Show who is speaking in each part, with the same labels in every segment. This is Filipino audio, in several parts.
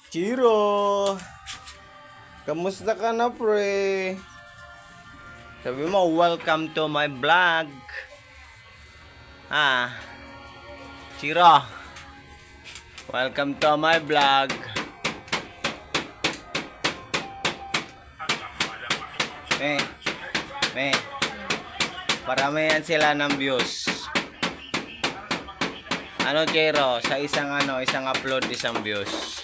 Speaker 1: Chiro, kamusta ka na, pre? Sabi mo, welcome to my vlog. Chiro, welcome to my vlog. Paramihan sila ng views. Ano, Chiro, sa isang upload, isang views.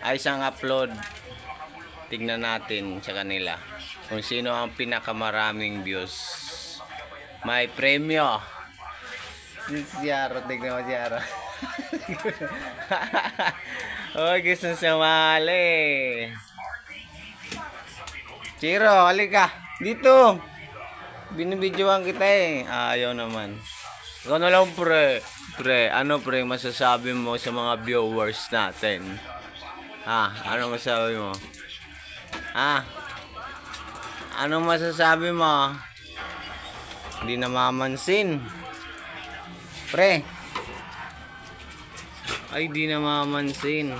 Speaker 1: Isang upload. Tignan natin sa kanila kung sino ang pinakamaraming views. May premyo. Si Yaro, tignan mo si Yaro. Oh, gusto sumali. Chiro, halika. Dito. Binibidyoan kita eh. Ayaw naman. Ikaw na lang, pre. Ano masasabi mo sa mga viewers natin? Ano masasabi mo? Ano masasabi mo? Hindi namamansin. Pre. Ay, di namamansin.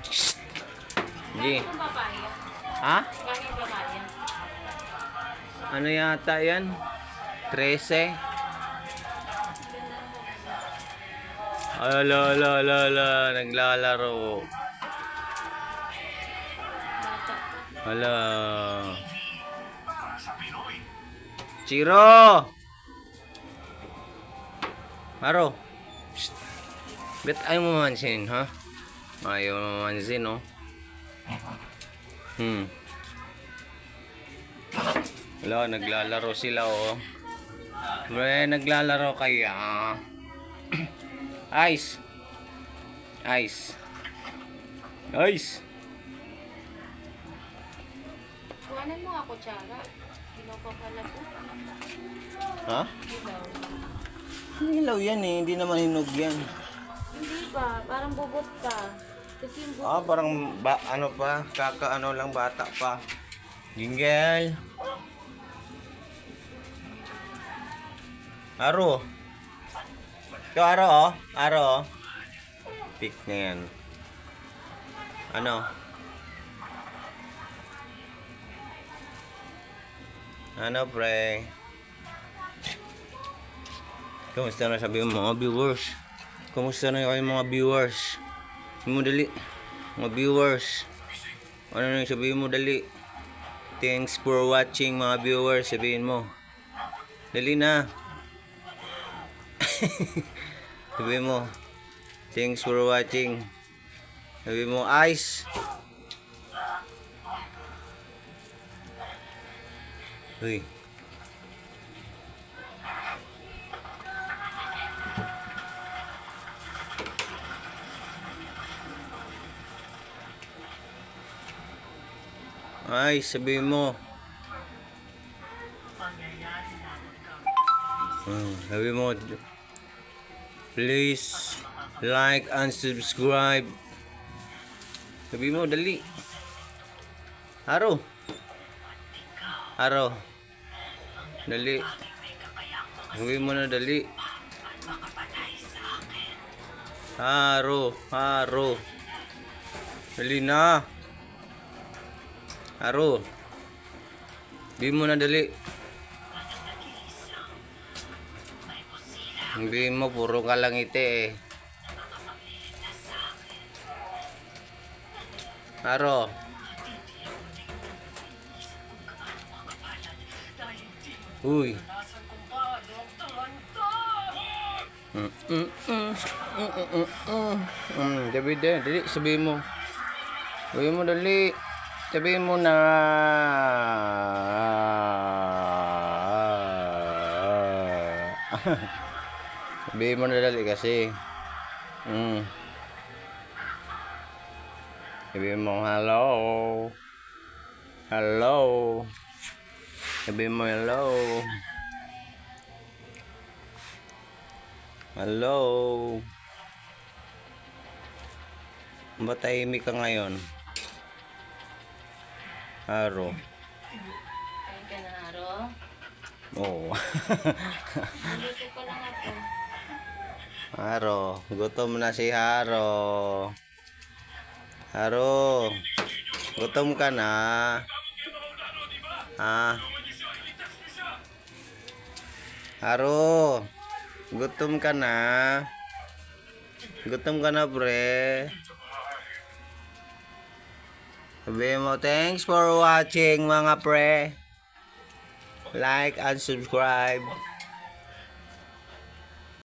Speaker 1: Shhh. Di. Ano yata yan? 13? Ala, naglalaro. Ala. Chiro! Maro. Psst. Bet ayaw mo mamansin, ha? Ayaw mo mamansin, no? Wala, naglalaro sila, oh. Bre, naglalaro kaya. Ice.
Speaker 2: Kuhanan mo ako, Chara. Ilaw pa pala po.
Speaker 1: Ha?
Speaker 2: Ilaw.
Speaker 1: Hilaw yan eh, hindi naman hinog yan.
Speaker 2: Hindi ba? Parang bubot ka. Kasi yung bubot.
Speaker 1: Parang kakaano lang, bata pa. Jingle. Aro. Ito, Aro. Pick na yan. Ano, pre? Kamusta na sabi mo mga viewers? Kamusta na kayo mga viewers? Sabi mo dali. Mga viewers. Ano na sabihin mo dali? Thanks for watching mga viewers. Sabihin mo. Dali na. Sabihin mo. Thanks for watching. Sabihin mo, Ice. Uy. Ay, sabihin mo. Sabihin mo. Please like and subscribe. Sabihin mo, dali. Aro. Dali. Sabihin mo na dali. Aro. Dali na. Aro. Sabihin mo na dali. Sabihin mo, puro ka lang ite eh. Aro. Uy. Dali, sabihin mo. Sabihin mo dali. Sabihin mo na. Sabihin mo na dali kasi. Sabihin mo hello. Sabihin mo hello. Ba't tahimik ka ngayon? Aro.
Speaker 2: Kain ka na, Aro?
Speaker 1: Oo.
Speaker 2: Nandito pa lang ako.
Speaker 1: Haro, gutom na si Haro. Haro, gutom ka na. Ha? Haro, gutom ka na. Gutom ka na, pre. Sabihin mo, thanks for watching mga pre. Like and subscribe.